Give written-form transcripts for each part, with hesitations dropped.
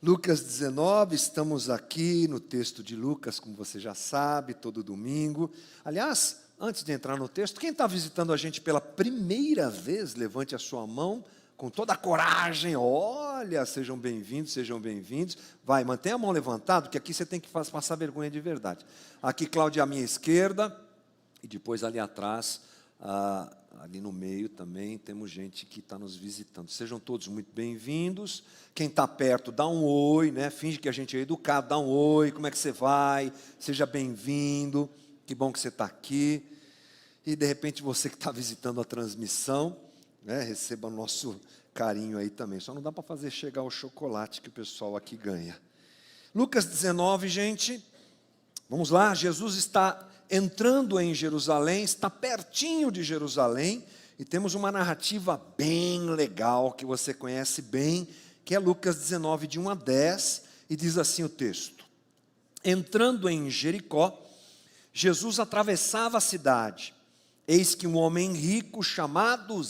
Lucas 19, estamos aqui no texto de Lucas, como você já sabe, todo domingo. Aliás, antes de entrar no texto, quem está visitando a gente pela primeira vez, levante a sua mão com toda a coragem. Olha, sejam bem-vindos, sejam bem-vindos. Vai, mantenha a mão levantada, que aqui você tem que passar vergonha de verdade. Aqui, Cláudia, à minha esquerda, e depois ali atrás, ali no meio também, temos gente que está nos visitando. Sejam todos muito bem-vindos. Quem está perto, dá um oi, né? Finge que a gente é educado, dá um oi, como é que você vai? Seja bem-vindo, que bom que você está aqui. E, de repente, você que está visitando a transmissão, né? Receba nosso carinho aí também. Só não dá para fazer chegar o chocolate que o pessoal aqui ganha. Lucas 19, gente, vamos lá. Jesus está entrando em Jerusalém, está pertinho de Jerusalém, e temos uma narrativa bem legal, que você conhece bem, que é Lucas 19, de 1 a 10, e diz assim o texto: entrando em Jericó, Jesus atravessava a cidade, eis que um homem rico chamado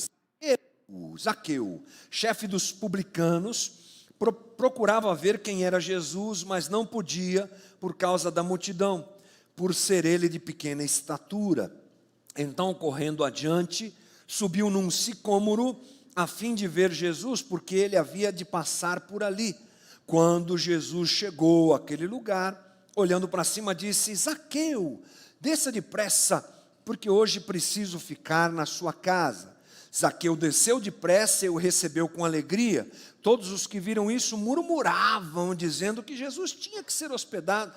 Zaqueu, chefe dos publicanos, procurava ver quem era Jesus, mas não podia por causa da multidão, por ser ele de pequena estatura. Então, correndo adiante, subiu num sicômoro, a fim de ver Jesus, porque ele havia de passar por ali. Quando Jesus chegou àquele lugar, olhando para cima, disse: Zaqueu, desça depressa, porque hoje preciso ficar na sua casa. Zaqueu desceu depressa e o recebeu com alegria. Todos os que viram isso murmuravam, dizendo que Jesus tinha que ser hospedado,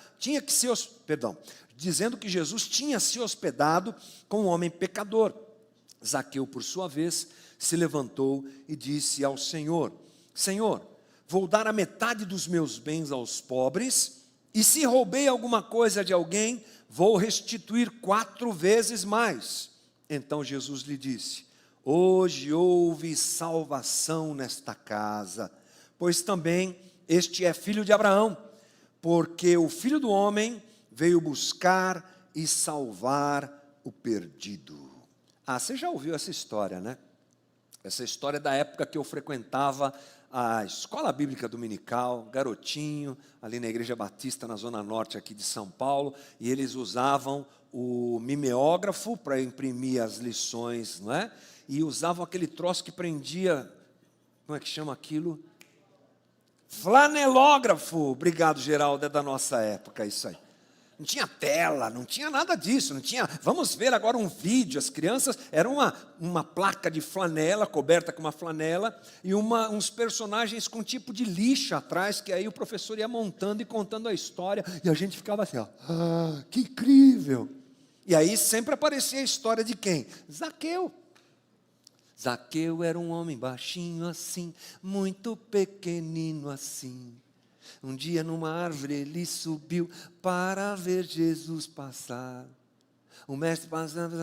dizendo que Jesus tinha se hospedado com um homem pecador. Zaqueu, por sua vez, se levantou e disse ao Senhor: Senhor, vou dar a metade dos meus bens aos pobres, e se roubei alguma coisa de alguém, vou restituir 4 vezes mais. Então Jesus lhe disse: hoje houve salvação nesta casa, pois também este é filho de Abraão, porque o Filho do Homem veio buscar e salvar o perdido. Você já ouviu essa história, né? Essa história é da época que eu frequentava a escola bíblica dominical, garotinho, ali na Igreja Batista, na Zona Norte aqui de São Paulo, e eles usavam o mimeógrafo para imprimir as lições, não é? E usavam aquele troço que prendia, como é que chama aquilo? Flanelógrafo. Obrigado, Geraldo, é da nossa época isso aí. Não tinha tela, não tinha nada disso, não tinha. Vamos ver agora um vídeo. As crianças, era uma placa de flanela, coberta com uma flanela, e uns personagens com tipo de lixa atrás, que aí o professor ia montando e contando a história, e a gente ficava assim, ó, que incrível. E aí sempre aparecia a história de quem? Zaqueu. Zaqueu era um homem baixinho assim, muito pequenino assim. Um dia numa árvore ele subiu para ver Jesus passar. O mestre passando,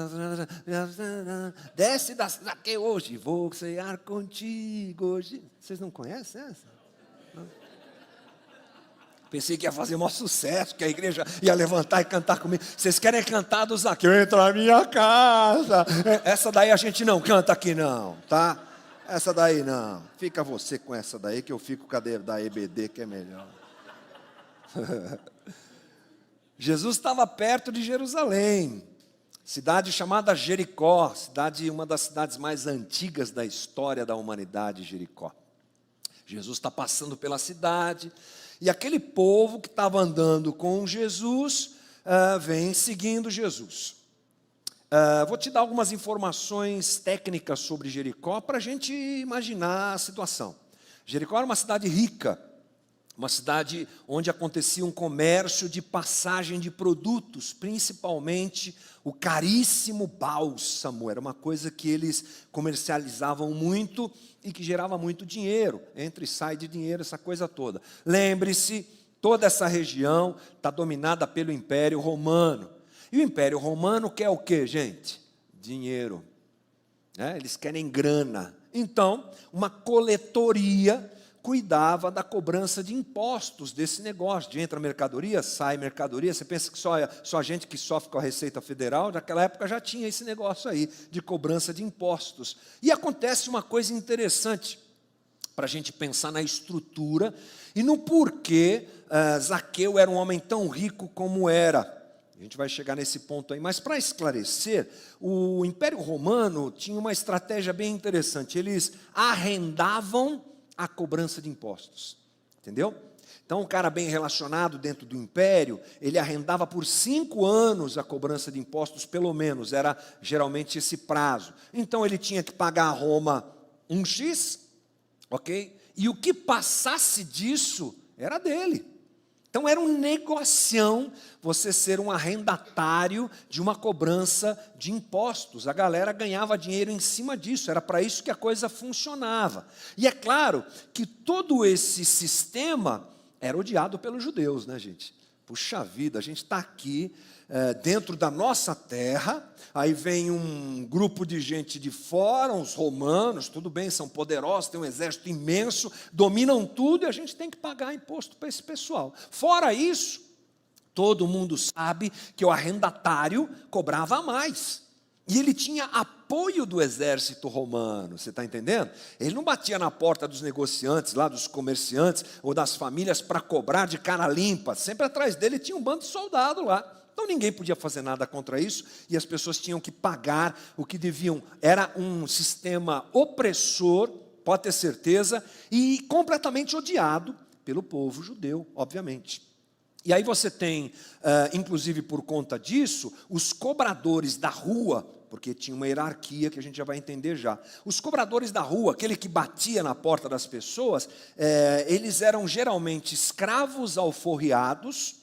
desce Zaqueu hoje, vou cear contigo hoje. Vocês não conhecem essa? Não? Pensei que ia fazer o maior sucesso, que a igreja ia levantar e cantar comigo. Vocês querem cantar do Zaqueu? Entra na minha casa. Essa daí a gente não canta aqui não, tá? Essa daí não. Fica você com essa daí, que eu fico com a da EBD, que é melhor. Jesus estava perto de Jerusalém, cidade chamada Jericó, uma das cidades mais antigas da história da humanidade, Jericó. Jesus está passando pela cidade, e aquele povo que estava andando com Jesus, vem seguindo Jesus. Vou te dar algumas informações técnicas sobre Jericó, para a gente imaginar a situação. Jericó era uma cidade rica, uma cidade onde acontecia um comércio de passagem de produtos, principalmente o caríssimo bálsamo. Era uma coisa que eles comercializavam muito e que gerava muito dinheiro, entra e sai de dinheiro, essa coisa toda. Lembre-se, toda essa região está dominada pelo Império Romano. E o Império Romano quer o quê, gente? Dinheiro. Eles querem grana. Então, uma coletoria cuidava da cobrança de impostos desse negócio, de entra mercadoria, sai mercadoria. Você pensa que só a gente que sofre com a Receita Federal, naquela época já tinha esse negócio aí, de cobrança de impostos. E acontece uma coisa interessante, para a gente pensar na estrutura e no porquê Zaqueu era um homem tão rico como era. A gente vai chegar nesse ponto aí. Mas para esclarecer, o Império Romano tinha uma estratégia bem interessante. Eles arrendavam a cobrança de impostos. Entendeu? Então, um cara bem relacionado dentro do Império, ele arrendava por 5 anos a cobrança de impostos, pelo menos. Era geralmente esse prazo. Então, ele tinha que pagar a Roma um X, ok? E o que passasse disso era dele. Então era um negocião você ser um arrendatário de uma cobrança de impostos. A galera ganhava dinheiro em cima disso, era para isso que a coisa funcionava. E é claro que todo esse sistema era odiado pelos judeus, né, gente? Puxa vida, a gente está aqui dentro da nossa terra, aí vem um grupo de gente de fora, uns romanos, tudo bem, são poderosos, têm um exército imenso, dominam tudo e a gente tem que pagar imposto para esse pessoal. Fora isso, todo mundo sabe que o arrendatário cobrava mais. E ele tinha apoio do exército romano, você está entendendo? Ele não batia na porta dos negociantes, lá dos comerciantes ou das famílias para cobrar de cara limpa. Sempre atrás dele tinha um bando de soldado lá. Então ninguém podia fazer nada contra isso e as pessoas tinham que pagar o que deviam. Era um sistema opressor, pode ter certeza, e completamente odiado pelo povo judeu, obviamente. E aí você tem, inclusive por conta disso, os cobradores da rua, porque tinha uma hierarquia que a gente já vai entender já. Os cobradores da rua, aquele que batia na porta das pessoas, eles eram geralmente escravos alforriados,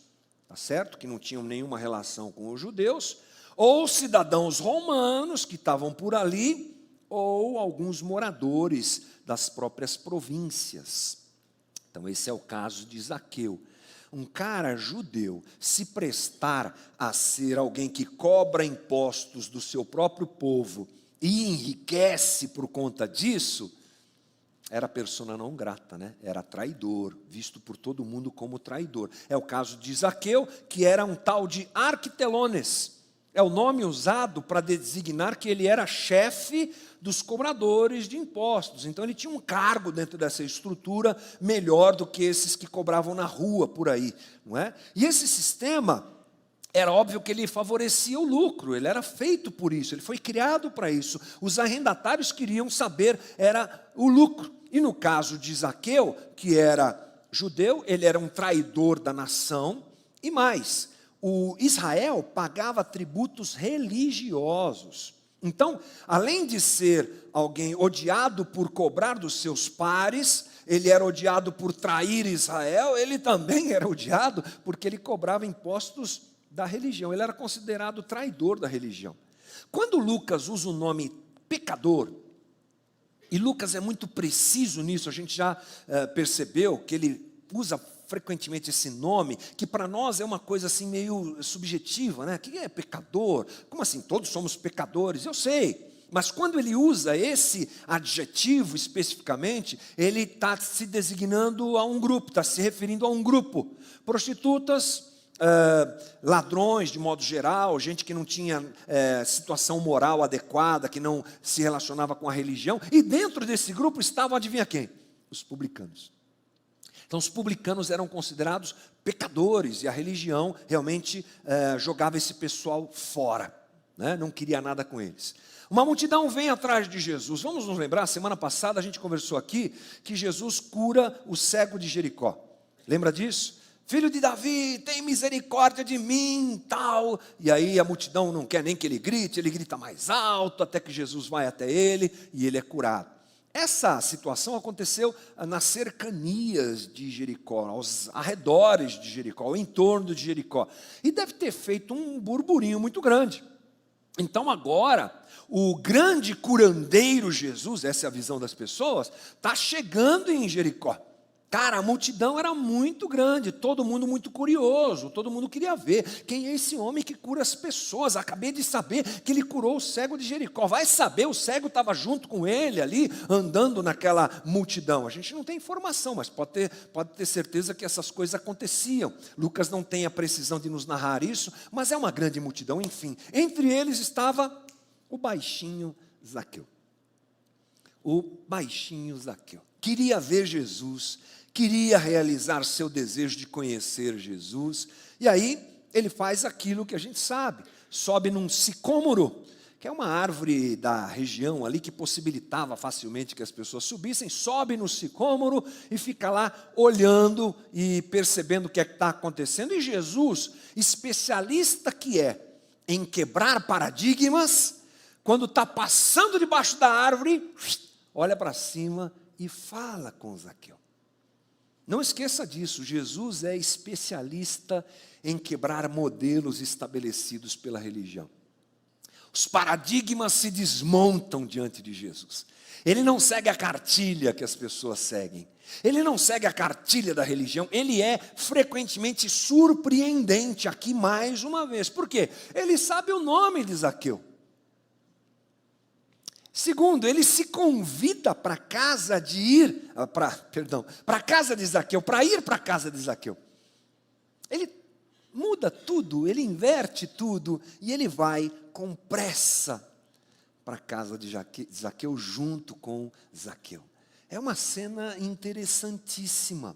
tá certo? Que não tinham nenhuma relação com os judeus, ou cidadãos romanos que estavam por ali, ou alguns moradores das próprias províncias. Então esse é o caso de Zaqueu. Um cara judeu se prestar a ser alguém que cobra impostos do seu próprio povo e enriquece por conta disso, era persona não grata, né? Era traidor, visto por todo mundo como traidor. É o caso de Zaqueu, que era um tal de Arquitelones. É o nome usado para designar que ele era chefe dos cobradores de impostos. Então ele tinha um cargo dentro dessa estrutura melhor do que esses que cobravam na rua por aí, não é? E esse sistema era óbvio que ele favorecia o lucro, ele era feito por isso, ele foi criado para isso. Os arrendatários queriam saber, era o lucro. E no caso de Zaqueu, que era judeu, ele era um traidor da nação, e mais, o Israel pagava tributos religiosos. Então, além de ser alguém odiado por cobrar dos seus pares, ele era odiado por trair Israel, ele também era odiado porque ele cobrava impostos da religião, ele era considerado traidor da religião. Quando Lucas usa o nome pecador, e Lucas é muito preciso nisso, a gente já percebeu que ele usa frequentemente esse nome, que para nós é uma coisa assim meio subjetiva, né? O que é pecador? Como assim? Todos somos pecadores, eu sei. Mas quando ele usa esse adjetivo especificamente, ele está se designando a um grupo, está se referindo a um grupo. Prostitutas, ladrões de modo geral, gente que não tinha situação moral adequada, que não se relacionava com a religião. E dentro desse grupo estavam, adivinha quem? Os publicanos. Então os publicanos eram considerados pecadores e a religião realmente jogava esse pessoal fora, né? Não queria nada com eles. Uma multidão vem atrás de Jesus. Vamos nos lembrar, semana passada a gente conversou aqui que Jesus cura o cego de Jericó. Lembra disso? Filho de Davi, tem misericórdia de mim, tal. E aí a multidão não quer nem que ele grita mais alto, até que Jesus vai até ele e ele é curado. Essa situação aconteceu nas cercanias de Jericó, aos arredores de Jericó, ao entorno de Jericó. E deve ter feito um burburinho muito grande. Então agora, o grande curandeiro Jesus, essa é a visão das pessoas, está chegando em Jericó. Cara, a multidão era muito grande, todo mundo muito curioso, todo mundo queria ver quem é esse homem que cura as pessoas. Acabei de saber que ele curou o cego de Jericó. Vai saber, o cego estava junto com ele ali, andando naquela multidão. A gente não tem informação, mas pode ter certeza que essas coisas aconteciam. Lucas não tem a precisão de nos narrar isso, mas é uma grande multidão, enfim. Entre eles estava o baixinho Zaqueu. O baixinho Zaqueu. queria ver Jesus, queria realizar seu desejo de conhecer Jesus. E aí ele faz aquilo que a gente sabe, sobe num sicômoro, que é uma árvore da região ali que possibilitava facilmente que as pessoas subissem, sobe no sicômoro e fica lá olhando e percebendo o que é que está acontecendo. E Jesus, especialista que é em quebrar paradigmas, quando está passando debaixo da árvore, olha para cima e fala com Zaqueu. Não esqueça disso, Jesus é especialista em quebrar modelos estabelecidos pela religião. Os paradigmas se desmontam diante de Jesus. Ele não segue a cartilha que as pessoas seguem. Ele não segue a cartilha da religião. Ele é frequentemente surpreendente aqui mais uma vez. Por quê? Ele sabe o nome de Zaqueu. Segundo, ele se convida para a casa de ir, para a casa de Zaqueu, para ir para a casa de Zaqueu. Ele muda tudo, ele inverte tudo e ele vai com pressa para a casa de Zaqueu junto com Zaqueu. É uma cena interessantíssima,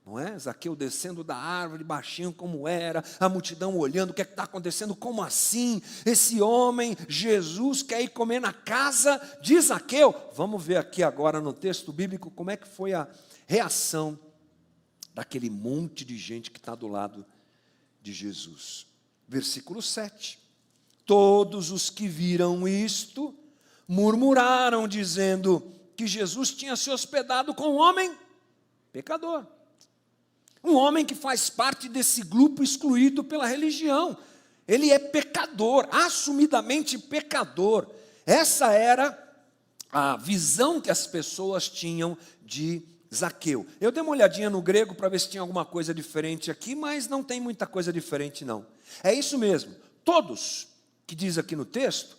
não é? Zaqueu descendo da árvore, baixinho como era, a multidão olhando, o que é que está acontecendo? Como assim? Esse homem, Jesus, quer ir comer na casa de Zaqueu? Vamos ver aqui agora no texto bíblico como é que foi a reação daquele monte de gente que está do lado de Jesus. Versículo 7. Todos os que viram isto murmuraram, dizendo que Jesus tinha se hospedado com um homem pecador. Um homem que faz parte desse grupo excluído pela religião. Ele é pecador, assumidamente pecador. Essa era a visão que as pessoas tinham de Zaqueu. Eu dei uma olhadinha no grego para ver se tinha alguma coisa diferente aqui, mas não tem muita coisa diferente não. É isso mesmo. Todos, que diz aqui no texto,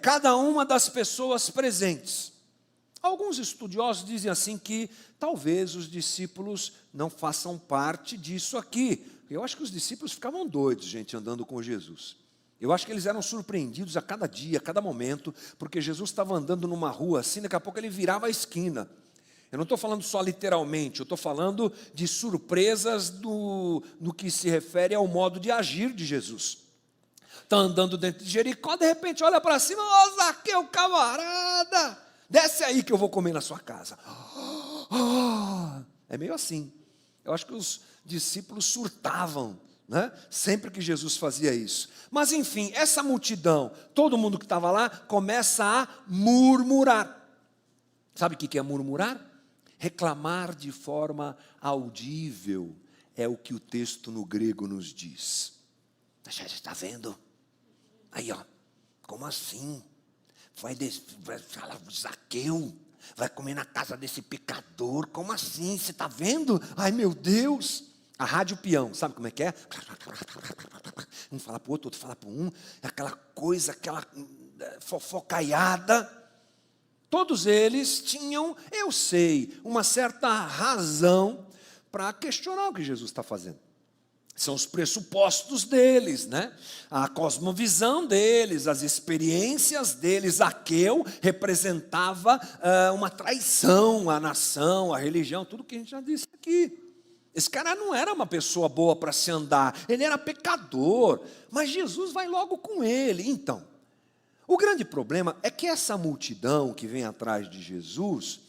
cada uma das pessoas presentes. Alguns estudiosos dizem assim que talvez os discípulos não façam parte disso aqui. Eu acho que os discípulos ficavam doidos, gente, andando com Jesus. Eu acho que eles eram surpreendidos a cada dia, a cada momento, porque Jesus estava andando numa rua assim, daqui a pouco ele virava a esquina. Eu não estou falando só literalmente, eu estou falando de surpresas no que se refere ao modo de agir de Jesus. Está andando dentro de Jericó, de repente olha para cima, ô Zaqueu, camarada, desce aí que eu vou comer na sua casa. É meio assim. Eu acho que os discípulos surtavam, né? Sempre que Jesus fazia isso. Mas enfim, essa multidão, todo mundo que estava lá, começa a murmurar. Sabe o que é murmurar? Reclamar de forma audível, é o que o texto no grego nos diz. Você está vendo? Aí, ó, como assim? Vai falar, Zaqueu, vai comer na casa desse pecador, como assim? Você está vendo? Ai, meu Deus! A rádio peão, sabe como é que é? Um fala para o outro fala para um, aquela coisa, aquela fofocaiada. Todos eles tinham, eu sei, uma certa razão para questionar o que Jesus está fazendo. São os pressupostos deles, né? A cosmovisão deles, as experiências deles. Zaqueu representava uma traição à nação, à religião, tudo que a gente já disse aqui. Esse cara não era uma pessoa boa para se andar, ele era pecador, mas Jesus vai logo com ele. Então, o grande problema é que essa multidão que vem atrás de Jesus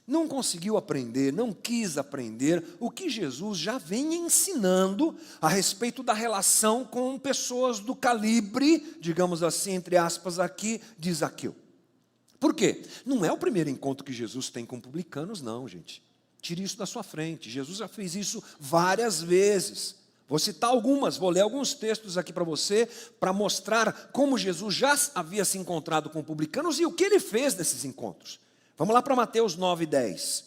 não conseguiu aprender, não quis aprender o que Jesus já vem ensinando a respeito da relação com pessoas do calibre, digamos assim, entre aspas aqui, de Zaqueu. Por quê? Não é o primeiro encontro que Jesus tem com publicanos, não, gente. Tire isso da sua frente. Jesus já fez isso várias vezes. Vou citar algumas, vou ler alguns textos aqui para você, para mostrar como Jesus já havia se encontrado com publicanos e o que ele fez nesses encontros. Vamos lá para Mateus 9:10.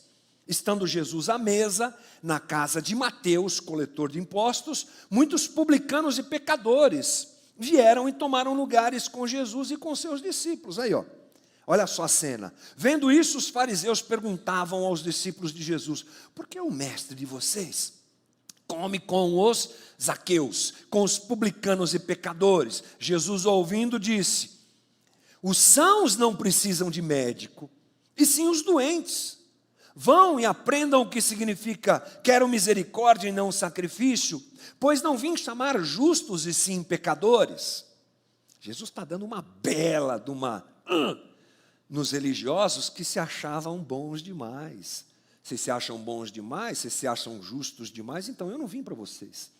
Estando Jesus à mesa, na casa de Mateus, coletor de impostos, muitos publicanos e pecadores vieram e tomaram lugares com Jesus e com seus discípulos. Aí, ó. Olha só a cena. Vendo isso, os fariseus perguntavam aos discípulos de Jesus: por que o mestre de vocês come com os Zaqueus, com os publicanos e pecadores? Jesus, ouvindo, disse: os sãos não precisam de médico, e sim os doentes. Vão e aprendam o que significa quero misericórdia e não sacrifício, pois não vim chamar justos e sim pecadores. Jesus está dando uma bela de uma nos religiosos que se achavam bons demais. Vocês se acham bons demais, vocês se acham justos demais, então eu não vim para vocês.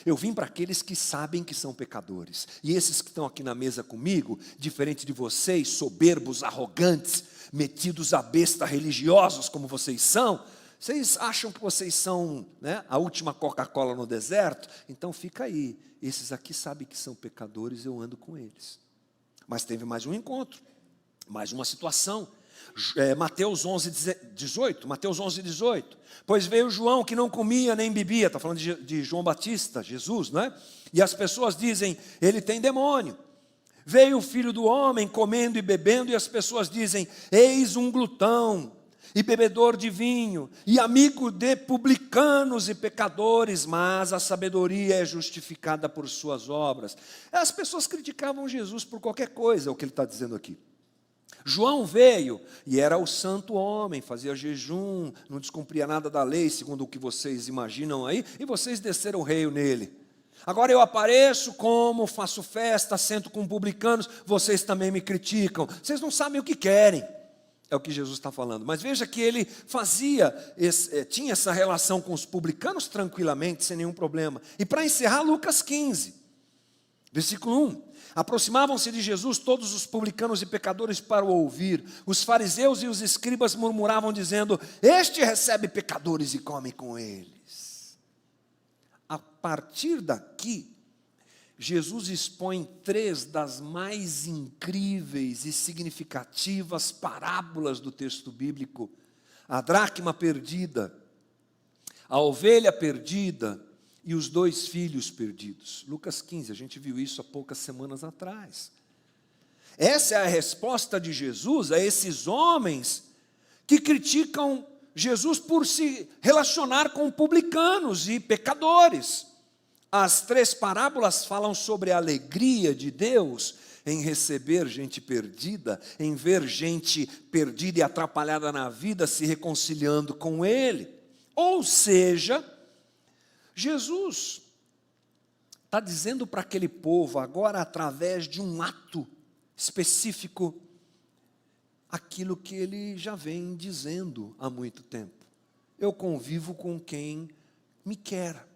Eu vim para aqueles que sabem que são pecadores. E esses que estão aqui na mesa comigo, diferente de vocês, soberbos, arrogantes, metidos à besta, religiosos como vocês são, vocês acham que vocês são, né, a última Coca-Cola no deserto? Então fica aí. Esses aqui sabem que são pecadores, eu ando com eles. Mas teve mais um encontro, mais uma situação. Mateus 11:18. Pois veio João que não comia nem bebia, está falando de João Batista, Jesus, não é? E as pessoas dizem, ele tem demônio. Veio o Filho do Homem comendo e bebendo, e as pessoas dizem, eis um glutão e bebedor de vinho, e amigo de publicanos e pecadores, mas a sabedoria é justificada por suas obras. As pessoas criticavam Jesus por qualquer coisa, é o que ele está dizendo aqui. João veio e era o santo homem, fazia jejum, não descumpria nada da lei, segundo o que vocês imaginam aí, e vocês desceram o reio nele. Agora eu apareço como, faço festa, sento com publicanos, vocês também me criticam, vocês não sabem o que querem, é o que Jesus está falando. Mas veja que ele tinha essa relação com os publicanos tranquilamente, sem nenhum problema. E para encerrar, Lucas 15, versículo 1. Aproximavam-se de Jesus todos os publicanos e pecadores para o ouvir. Os fariseus e os escribas murmuravam dizendo, este recebe pecadores e come com eles. A partir daqui, Jesus expõe 3 das mais incríveis e significativas parábolas do texto bíblico. A dracma perdida, a ovelha perdida e os 2 filhos perdidos. Lucas 15, a gente viu isso há poucas semanas atrás. Essa é a resposta de Jesus a esses homens que criticam Jesus por se relacionar com publicanos e pecadores. As 3 parábolas falam sobre a alegria de Deus em receber gente perdida, em ver gente perdida e atrapalhada na vida se reconciliando com Ele. Ou seja, Jesus está dizendo para aquele povo, agora através de um ato específico, aquilo que ele já vem dizendo há muito tempo. Eu convivo com quem me quer,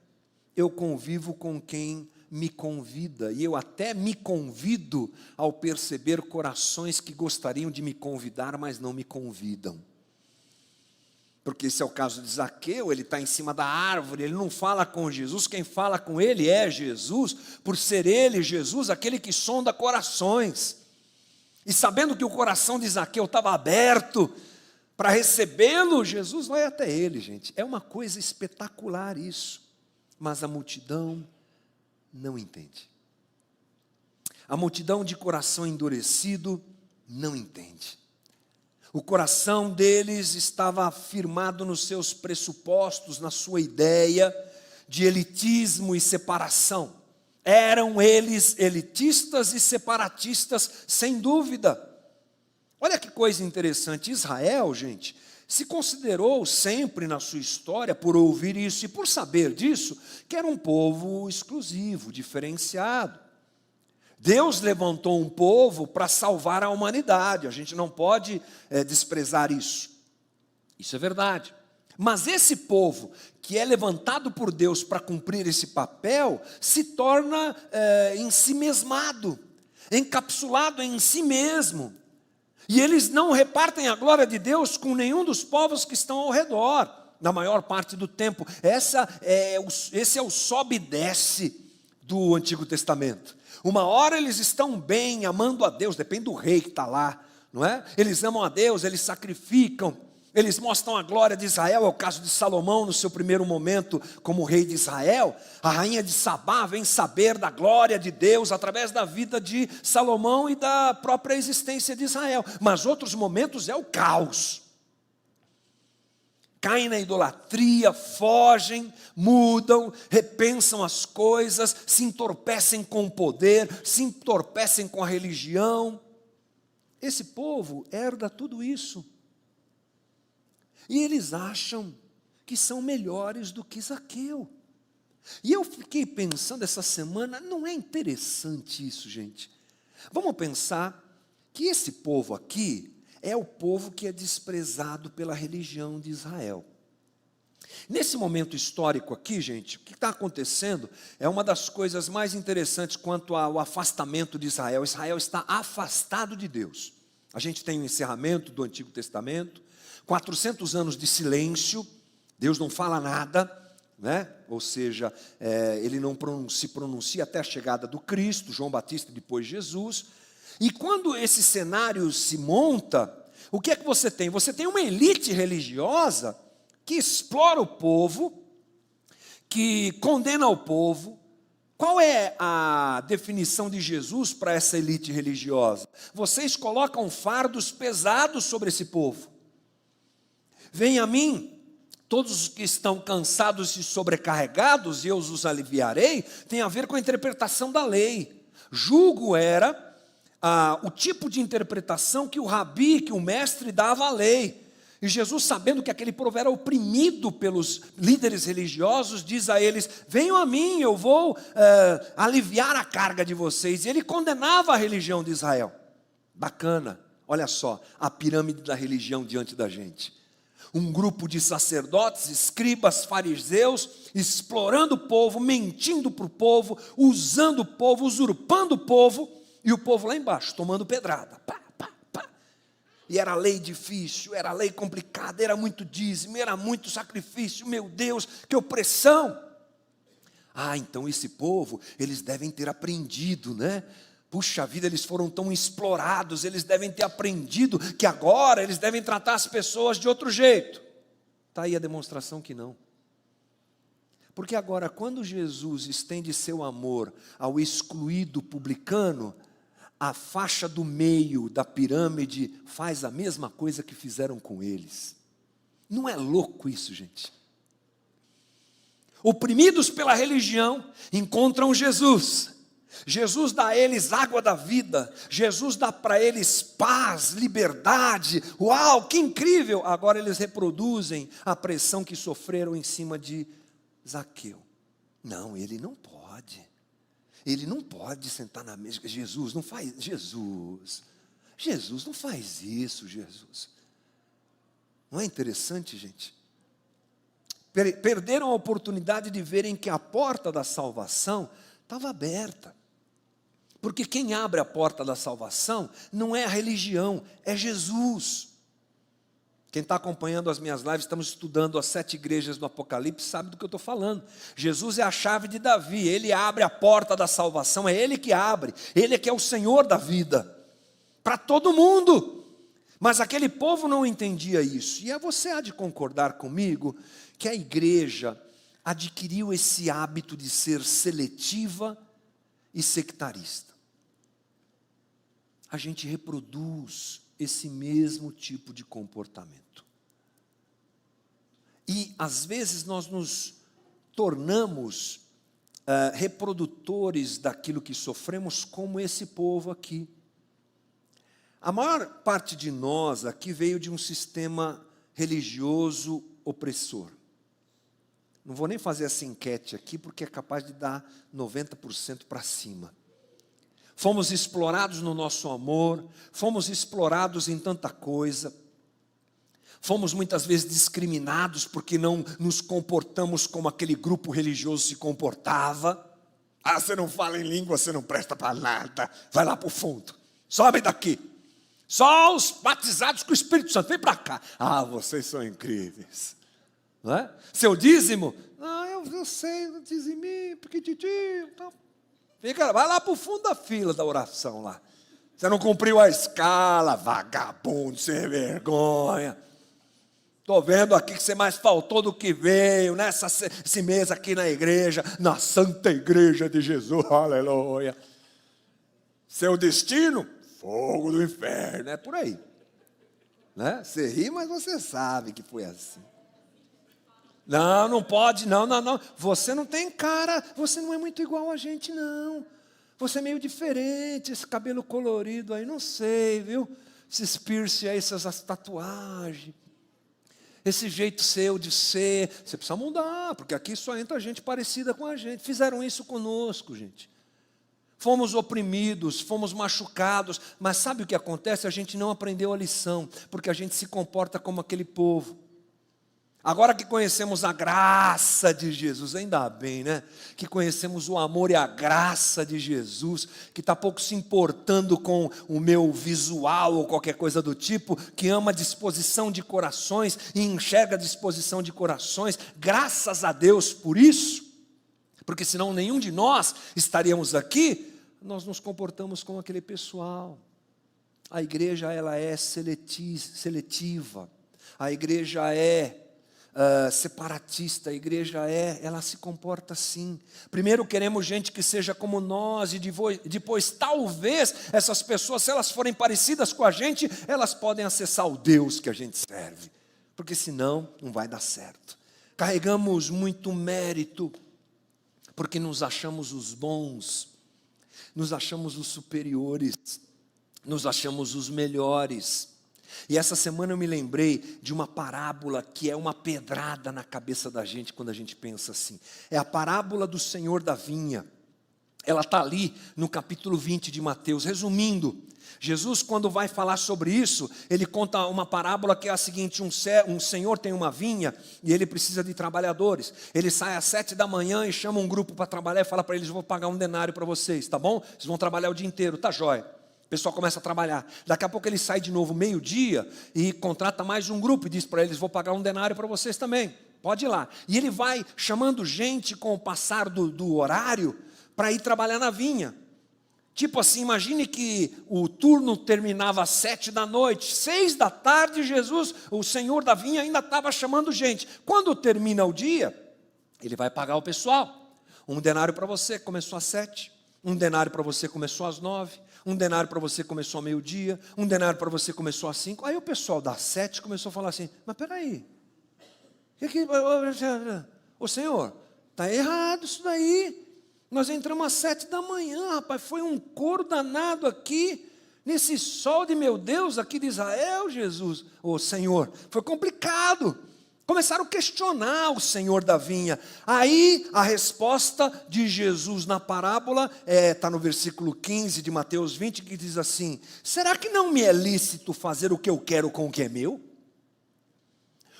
eu convivo com quem me convida, e eu até me convido ao perceber corações que gostariam de me convidar, mas não me convidam. Porque esse é o caso de Zaqueu, ele está em cima da árvore, ele não fala com Jesus, quem fala com ele é Jesus, por ser ele, Jesus, aquele que sonda corações. E sabendo que o coração de Zaqueu estava aberto para recebê-lo, Jesus vai até ele, gente. É uma coisa espetacular isso, mas a multidão não entende. A multidão de coração endurecido não entende. O coração deles estava firmado nos seus pressupostos, na sua ideia de elitismo e separação. Eram eles elitistas e separatistas, sem dúvida. Olha que coisa interessante, Israel, gente, se considerou sempre na sua história, por ouvir isso e por saber disso, que era um povo exclusivo, diferenciado. Deus levantou um povo para salvar a humanidade, a gente não pode desprezar isso. Isso é verdade. Mas esse povo que é levantado por Deus para cumprir esse papel, se torna ensimesmado, encapsulado em si mesmo. E eles não repartem a glória de Deus com nenhum dos povos que estão ao redor, na maior parte do tempo. Esse é o sobe e desce do Antigo Testamento. Uma hora eles estão bem, amando a Deus, depende do rei que está lá, não é? Eles amam a Deus, eles sacrificam, eles mostram a glória de Israel. É o caso de Salomão no seu primeiro momento como rei de Israel. A rainha de Sabá vem saber da glória de Deus através da vida de Salomão e da própria existência de Israel. Mas outros momentos é o caos. Caem na idolatria, fogem, mudam, repensam as coisas, se entorpecem com o poder, se entorpecem com a religião. Esse povo herda tudo isso. E eles acham que são melhores do que Zaqueu. E eu fiquei pensando essa semana, não é interessante isso, gente? Vamos pensar que esse povo aqui é o povo que é desprezado pela religião de Israel. Nesse momento histórico aqui, gente, o que está acontecendo é uma das coisas mais interessantes quanto ao afastamento de Israel. Israel está afastado de Deus. A gente tem o encerramento do Antigo Testamento, 400 anos de silêncio, Deus não fala nada, né? Ou seja, ele não se pronuncia até a chegada do Cristo, João Batista depois Jesus. E quando esse cenário se monta, o que é que você tem? Você tem uma elite religiosa que explora o povo, que condena o povo. Qual é a definição de Jesus para essa elite religiosa? Vocês colocam fardos pesados sobre esse povo. Vem a mim, todos os que estão cansados e sobrecarregados, e eu os aliviarei, tem a ver com a interpretação da lei. Jugo era o tipo de interpretação que o rabi, que o mestre dava à lei. E Jesus, sabendo que aquele povo era oprimido pelos líderes religiosos, diz a eles: venham a mim, eu vou aliviar a carga de vocês. E ele condenava a religião de Israel. Bacana, olha só, a pirâmide da religião diante da gente. Um grupo de sacerdotes, escribas, fariseus, explorando o povo, mentindo para o povo, usando o povo, usurpando o povo, e o povo lá embaixo, tomando pedrada. Pá, pá, pá. E era lei difícil, era lei complicada, era muito dízimo, era muito sacrifício, meu Deus, que opressão. Então esse povo, eles devem ter aprendido, né? Puxa vida, eles foram tão explorados, eles devem ter aprendido que agora eles devem tratar as pessoas de outro jeito. Está aí a demonstração que não. Porque agora, quando Jesus estende seu amor ao excluído publicano, a faixa do meio da pirâmide faz a mesma coisa que fizeram com eles. Não é louco isso, gente? Oprimidos pela religião, encontram Jesus. Jesus dá a eles água da vida, Jesus dá para eles paz, liberdade. Uau, que incrível! Agora eles reproduzem a pressão que sofreram em cima de Zaqueu. Não, ele não pode. Ele não pode sentar na mesa. Jesus, não faz. Jesus, não faz isso, Jesus. Não é interessante, gente? Perderam a oportunidade de verem que a porta da salvação estava aberta. Porque quem abre a porta da salvação não é a religião, é Jesus. Quem está acompanhando as minhas lives, estamos estudando as 7 igrejas do Apocalipse, sabe do que eu estou falando. Jesus é a chave de Davi, ele abre a porta da salvação, é ele que abre, ele é que é o Senhor da vida, para todo mundo. Mas aquele povo não entendia isso. E você há de concordar comigo que a igreja adquiriu esse hábito de ser seletiva e sectarista. A gente reproduz esse mesmo tipo de comportamento. E às vezes nós nos tornamos reprodutores daquilo que sofremos, como esse povo aqui. A maior parte de nós aqui veio de um sistema religioso opressor. Não vou nem fazer essa enquete aqui, porque é capaz de dar 90% para cima. Fomos explorados no nosso amor, fomos explorados em tanta coisa, fomos muitas vezes discriminados porque não nos comportamos como aquele grupo religioso se comportava. Você não fala em língua, você não presta para nada, vai lá para o fundo, sobe daqui. Só os batizados com o Espírito Santo, vem para cá. Vocês são incríveis. Não é? Seu dízimo? Não, eu sei, eu dizimei, porque então. Vai lá para o fundo da fila da oração lá. Você não cumpriu a escala, vagabundo, sem vergonha. Estou vendo aqui que você mais faltou do que veio, esse mês aqui na igreja, na Santa Igreja de Jesus, aleluia. Seu destino? Fogo do inferno, é por aí. Né? Você ri, mas você sabe que foi assim. Não pode, não. Você não tem cara, você não é muito igual a gente, não. Você é meio diferente, esse cabelo colorido aí, não sei, viu? Esses piercing aí, essas tatuagens. Esse jeito seu de ser, você precisa mudar, porque aqui só entra gente parecida com a gente. Fizeram isso conosco, gente. Fomos oprimidos, fomos machucados, mas sabe o que acontece? A gente não aprendeu a lição, porque a gente se comporta como aquele povo. Agora que conhecemos a graça de Jesus, ainda bem, né? Que conhecemos o amor e a graça de Jesus, que está pouco se importando com o meu visual ou qualquer coisa do tipo, que ama a disposição de corações e enxerga a disposição de corações, graças a Deus por isso, porque senão nenhum de nós estaríamos aqui. Nós nos comportamos como aquele pessoal. A igreja, ela é seletiva, a igreja é separatista, a igreja ela se comporta assim. Primeiro queremos gente que seja como nós, e depois talvez essas pessoas, se elas forem parecidas com a gente, elas podem acessar o Deus que a gente serve, porque senão não vai dar certo. Carregamos muito mérito, porque nos achamos os bons, nos achamos os superiores, nos achamos os melhores. E essa semana eu me lembrei de uma parábola que é uma pedrada na cabeça da gente quando a gente pensa assim. É a parábola do Senhor da vinha. Ela está ali no capítulo 20 de Mateus. Resumindo, Jesus, quando vai falar sobre isso, ele conta uma parábola que é a seguinte: um senhor tem uma vinha e ele precisa de trabalhadores. Ele sai às 7 da manhã e chama um grupo para trabalhar e fala para eles: vou pagar um denário para vocês, tá bom? Vocês vão trabalhar o dia inteiro, tá jóia. O pessoal começa a trabalhar. Daqui a pouco ele sai de novo meio-dia e contrata mais um grupo e diz para eles: vou pagar um denário para vocês também, pode ir lá. E ele vai chamando gente com o passar do horário para ir trabalhar na vinha. Tipo assim, imagine que o turno terminava às 7 da noite, 6 da tarde, Jesus, o Senhor da vinha, ainda estava chamando gente. Quando termina o dia, ele vai pagar o pessoal. Um denário para você, começou às 7. Um denário para você, começou às 9. Um denário para você, começou ao meio-dia. Um denário para você, começou às 5. Aí o pessoal das 7 começou a falar assim: mas peraí, ô Senhor, está errado isso daí. Nós entramos às 7 da manhã, rapaz, foi um coro danado aqui, nesse sol de meu Deus, aqui de Israel, Jesus, ô Senhor, foi complicado. Começaram a questionar o Senhor da vinha. Aí a resposta de Jesus na parábola está no versículo 15 de Mateus 20, que diz assim: será que não me é lícito fazer o que eu quero com o que é meu?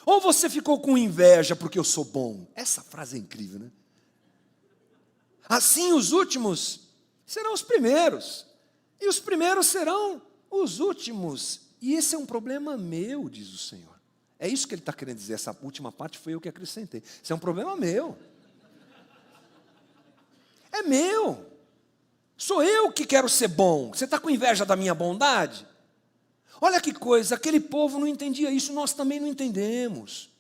Ou você ficou com inveja porque eu sou bom? Essa frase é incrível, né? Assim os últimos serão os primeiros, e os primeiros serão os últimos. E esse é um problema meu, diz o Senhor. É isso que ele está querendo dizer. Essa última parte foi eu que acrescentei. Isso é um problema meu. É meu. Sou eu que quero ser bom. Você está com inveja da minha bondade? Olha que coisa, aquele povo não entendia isso, nós também não entendemos.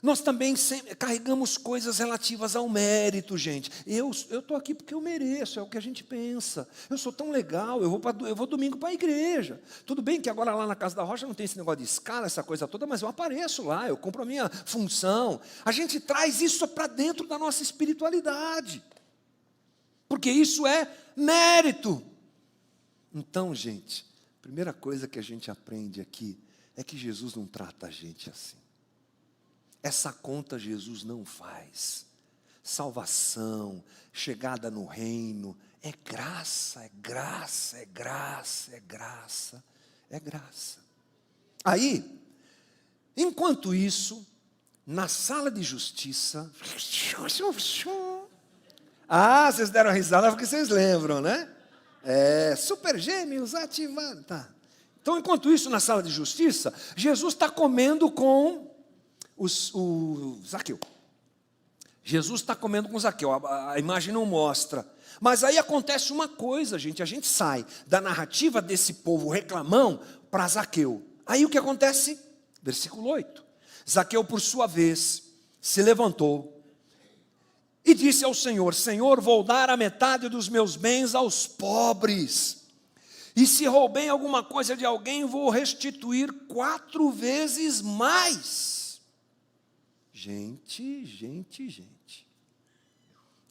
Nós também carregamos coisas relativas ao mérito, gente. Eu estou aqui porque eu mereço, é o que a gente pensa. Eu sou tão legal, eu vou domingo para a igreja. Tudo bem que agora lá na Casa da Rocha não tem esse negócio de escala, essa coisa toda, mas eu apareço lá, eu cumpro a minha função. A gente traz isso para dentro da nossa espiritualidade, porque isso é mérito. Então, gente, a primeira coisa que a gente aprende aqui é que Jesus não trata a gente assim. Essa conta Jesus não faz. Salvação, chegada no reino, é graça, é graça, é graça, é graça, é graça. Aí, enquanto isso, na sala de justiça, vocês deram risada porque vocês lembram, né? Super Gêmeos ativado, tá. Então, enquanto isso, na sala de justiça, Jesus está comendo com o Zaqueu. Jesus está comendo com Zaqueu, a imagem não mostra. Mas aí acontece uma coisa, gente, a gente sai da narrativa desse povo reclamão para Zaqueu. Aí o que acontece? Versículo 8. Zaqueu, por sua vez, se levantou e disse ao Senhor: Senhor, vou dar a metade dos meus bens aos pobres. E se roubei alguma coisa de alguém, vou restituir 4 vezes mais. Gente,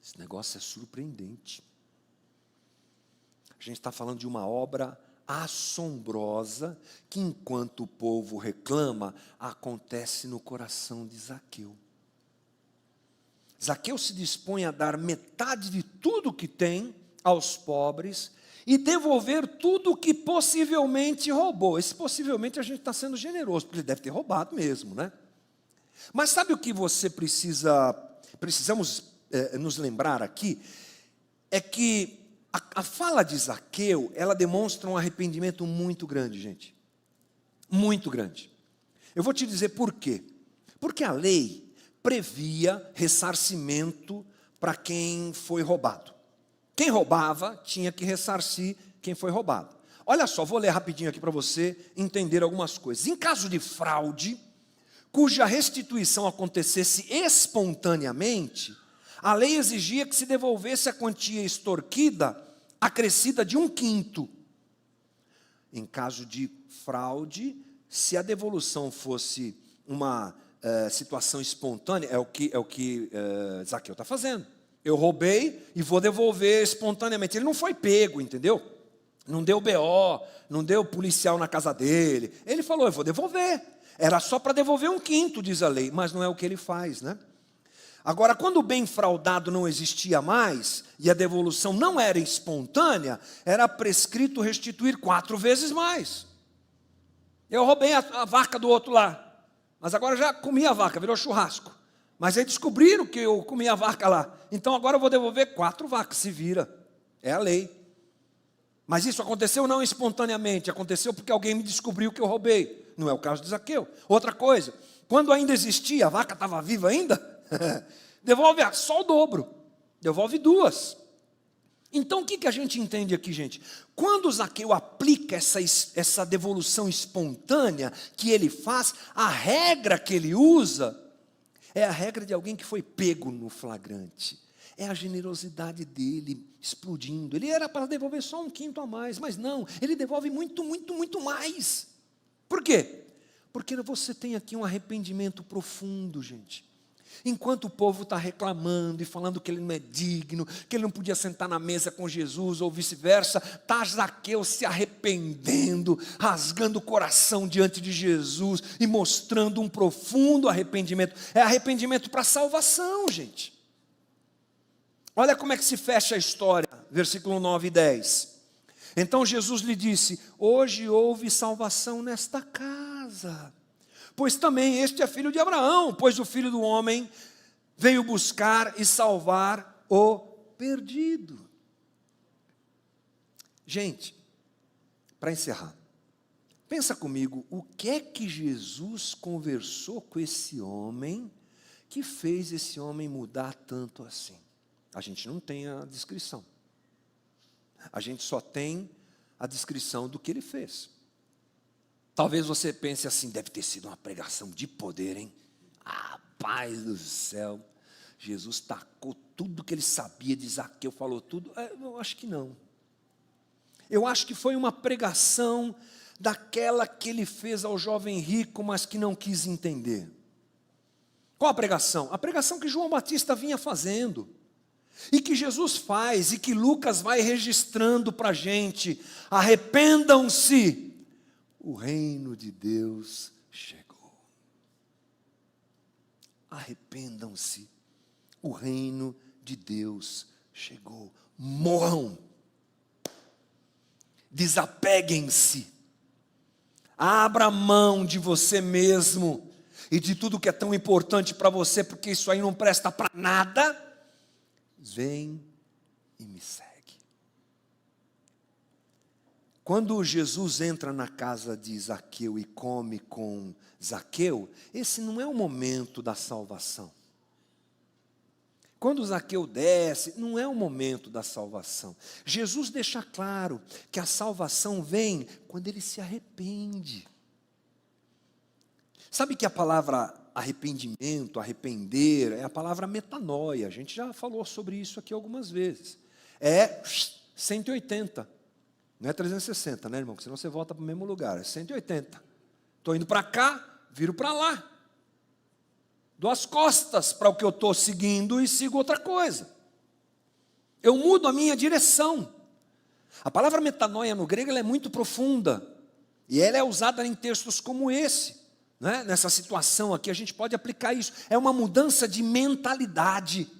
esse negócio é surpreendente. A gente está falando de uma obra assombrosa que, enquanto o povo reclama, acontece no coração de Zaqueu. Zaqueu se dispõe a dar metade de tudo que tem aos pobres e devolver tudo o que possivelmente roubou. Esse possivelmente a gente está sendo generoso, porque ele deve ter roubado mesmo, né? Mas sabe o que você precisamos nos lembrar aqui? É que a fala de Zaqueu, ela demonstra um arrependimento muito grande, gente. Muito grande. Eu vou te dizer por quê. Porque a lei previa ressarcimento para quem foi roubado. Quem roubava tinha que ressarcir quem foi roubado. Olha só, vou ler rapidinho aqui para você entender algumas coisas. Em caso de fraude, cuja restituição acontecesse espontaneamente, a lei exigia que se devolvesse a quantia extorquida acrescida de 1/5. Em caso de fraude, se a devolução fosse uma situação espontânea, é o que Zaqueu está fazendo. Eu roubei e vou devolver espontaneamente. Ele não foi pego, entendeu? Não deu BO, não deu policial na casa dele. Ele falou, eu vou devolver. Era só para devolver 1/5, diz a lei, mas não é o que ele faz, né? Agora, quando o bem fraudado não existia mais, e a devolução não era espontânea, era prescrito restituir 4 vezes mais. Eu roubei a vaca do outro lá, mas agora já comi a vaca, virou churrasco. Mas aí descobriram que eu comi a vaca lá, então agora eu vou devolver 4 vacas, se vira. É a lei. Mas isso aconteceu não espontaneamente, aconteceu porque alguém me descobriu que eu roubei. Não é o caso de Zaqueu. Outra coisa, quando ainda existia, a vaca estava viva ainda, devolve só o dobro, devolve 2. Então o que a gente entende aqui, gente? Quando Zaqueu aplica essa devolução espontânea que ele faz, a regra que ele usa é a regra de alguém que foi pego no flagrante. É a generosidade dele explodindo. Ele era para devolver só 1/5 a mais, mas não, ele devolve muito, muito, muito mais. Por quê? Porque você tem aqui um arrependimento profundo, gente. Enquanto o povo está reclamando e falando que ele não é digno, que ele não podia sentar na mesa com Jesus ou vice-versa, está Zaqueu se arrependendo, rasgando o coração diante de Jesus e mostrando um profundo arrependimento. É arrependimento para salvação, gente. Olha como é que se fecha a história, versículo 9 e 10. Então Jesus lhe disse, hoje houve salvação nesta casa, pois também este é filho de Abraão, pois o Filho do Homem veio buscar e salvar o perdido. Gente, para encerrar, pensa comigo, o que é que Jesus conversou com esse homem que fez esse homem mudar tanto assim? A gente não tem a descrição. A gente só tem a descrição do que ele fez. Talvez você pense assim, deve ter sido uma pregação de poder, hein? Ah, Pai do céu, Jesus tacou tudo que ele sabia de Zaqueu, falou tudo. Eu acho que não. Eu acho que foi uma pregação daquela que ele fez ao jovem rico, mas que não quis entender. Qual a pregação? A pregação que João Batista vinha fazendo. E que Jesus faz, e que Lucas vai registrando para a gente. Arrependam-se. O reino de Deus chegou. Arrependam-se. O reino de Deus chegou. Morram. Desapeguem-se. Abra mão de você mesmo e de tudo que é tão importante para você, porque isso aí não presta para nada. Vem e me segue. Quando Jesus entra na casa de Zaqueu e come com Zaqueu, esse não é o momento da salvação. Quando Zaqueu desce, não é o momento da salvação. Jesus deixa claro que a salvação vem quando ele se arrepende. Sabe que a palavra arrependimento, arrepender, é a palavra metanoia. A gente já falou sobre isso aqui algumas vezes. É 180. Não é 360, né, irmão? Porque senão você volta para o mesmo lugar. É 180. Estou indo para cá, viro para lá. Dou as costas para o que eu estou seguindo e sigo outra coisa. Eu mudo a minha direção. A palavra metanoia no grego ela é muito profunda, e ela é usada em textos como esse, né? Nessa situação aqui a gente pode aplicar isso. É uma mudança de mentalidade.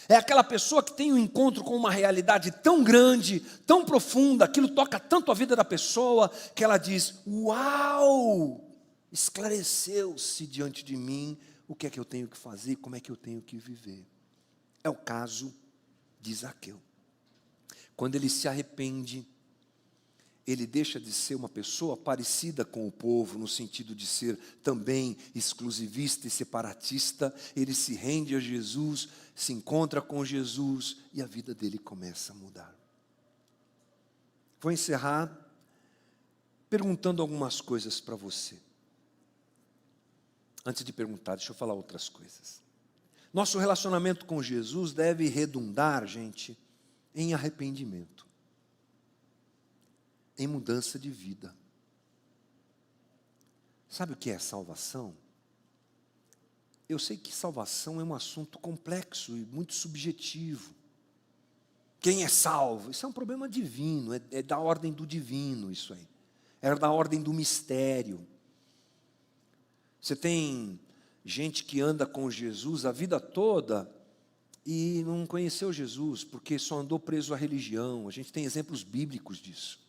É aquela pessoa que tem um encontro com uma realidade tão grande, tão profunda, aquilo toca tanto a vida da pessoa, que ela diz: uau, esclareceu-se diante de mim o que é que eu tenho que fazer, como é que eu tenho que viver. É o caso de Zaqueu. Quando ele se arrepende, ele deixa de ser uma pessoa parecida com o povo, no sentido de ser também exclusivista e separatista. Ele se rende a Jesus, se encontra com Jesus e a vida dele começa a mudar. Vou encerrar perguntando algumas coisas para você. Antes de perguntar, deixa eu falar outras coisas. Nosso relacionamento com Jesus deve redundar, gente, em arrependimento, em mudança de vida. Sabe o que é salvação? Eu sei que salvação é um assunto complexo e muito subjetivo. Quem é salvo? Isso é um problema divino, é da ordem do divino isso aí. É da ordem do mistério. Você tem gente que anda com Jesus a vida toda e não conheceu Jesus, porque só andou preso à religião. A gente tem exemplos bíblicos disso.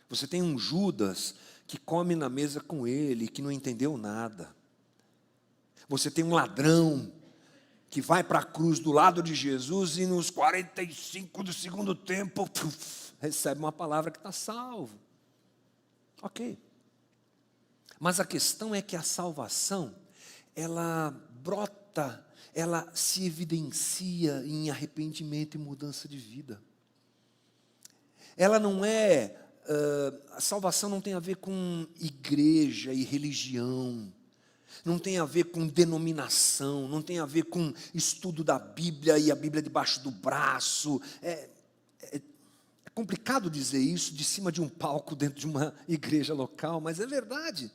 Você tem um Judas que come na mesa com ele, que não entendeu nada. Você tem um ladrão que vai para a cruz do lado de Jesus e nos 45 do segundo tempo, recebe uma palavra que está salvo. Ok. Mas a questão é que a salvação, ela brota, ela se evidencia em arrependimento e mudança de vida. Ela não é, a salvação não tem a ver com igreja e religião, não tem a ver com denominação, não tem a ver com estudo da Bíblia e a Bíblia debaixo do braço. É complicado dizer isso de cima de um palco dentro de uma igreja local, mas é verdade.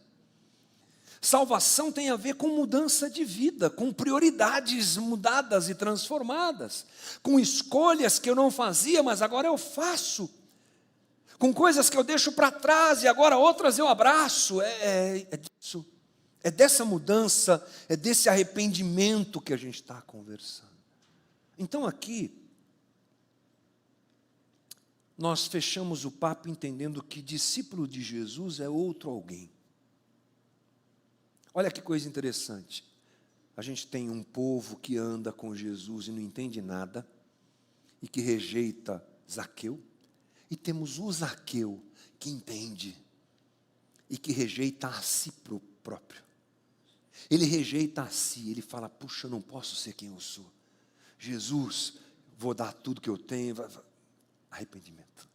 Salvação tem a ver com mudança de vida, com prioridades mudadas e transformadas, com escolhas que eu não fazia, mas agora eu faço, com coisas que eu deixo para trás e agora outras eu abraço. Disso, é dessa mudança, é desse arrependimento que a gente está conversando. Então aqui, nós fechamos o papo entendendo que discípulo de Jesus é outro alguém. Olha que coisa interessante. A gente tem um povo que anda com Jesus e não entende nada, e que rejeita Zaqueu, e temos o Zaqueu que entende, e que rejeita a si próprio. Ele rejeita a si, ele fala: puxa, eu não posso ser quem eu sou. Jesus, vou dar tudo que eu tenho. Arrependimento.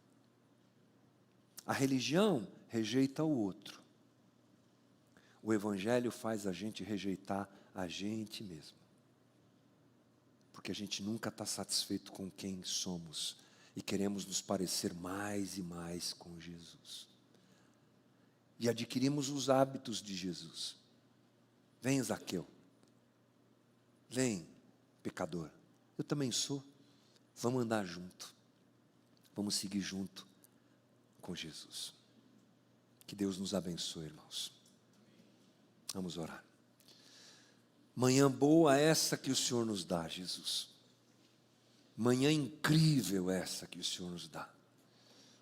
A religião rejeita o outro. O Evangelho faz a gente rejeitar a gente mesmo. Porque a gente nunca está satisfeito com quem somos. E queremos nos parecer mais e mais com Jesus. E adquirimos os hábitos de Jesus. Vem, Zaqueu. Vem, pecador. Eu também sou. Vamos andar junto. Vamos seguir junto com Jesus. Que Deus nos abençoe, irmãos. Vamos orar. Manhã boa essa que o Senhor nos dá, Jesus. Manhã incrível essa que o Senhor nos dá.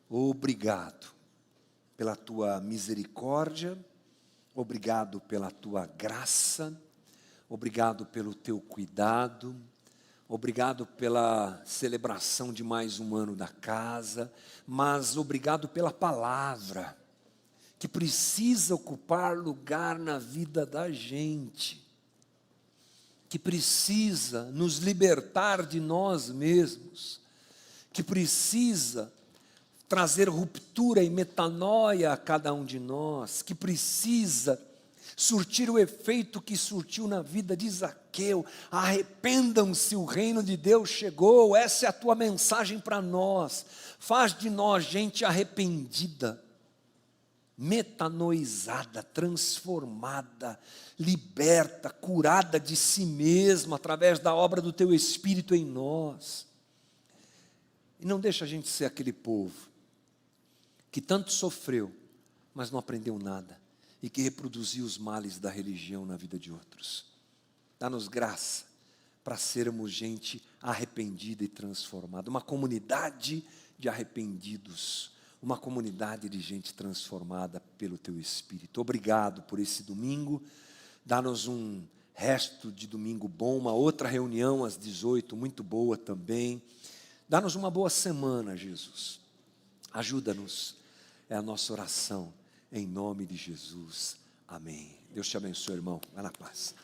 Obrigado pela tua misericórdia, obrigado pela tua graça, obrigado pelo teu cuidado, obrigado pela celebração de mais um ano da casa, mas obrigado pela palavra, que precisa ocupar lugar na vida da gente, que precisa nos libertar de nós mesmos, que precisa trazer ruptura e metanoia a cada um de nós, que precisa surtir o efeito que surtiu na vida de Zaqueu. Arrependam-se, o reino de Deus chegou. Essa é a tua mensagem para nós. Faz de nós gente arrependida, metanoizada, transformada, liberta, curada de si mesma através da obra do teu Espírito em nós. E não deixa a gente ser aquele povo que tanto sofreu, mas não aprendeu nada, e que reproduziu os males da religião na vida de outros. Dá-nos graça para sermos gente arrependida e transformada, uma comunidade de arrependidos, uma comunidade de gente transformada pelo Teu Espírito. Obrigado por esse domingo, dá-nos um resto de domingo bom, uma outra reunião às 18, muito boa também. Dá-nos uma boa semana, Jesus. Ajuda-nos, é a nossa oração, em nome de Jesus. Amém. Deus te abençoe, irmão. Vai na paz.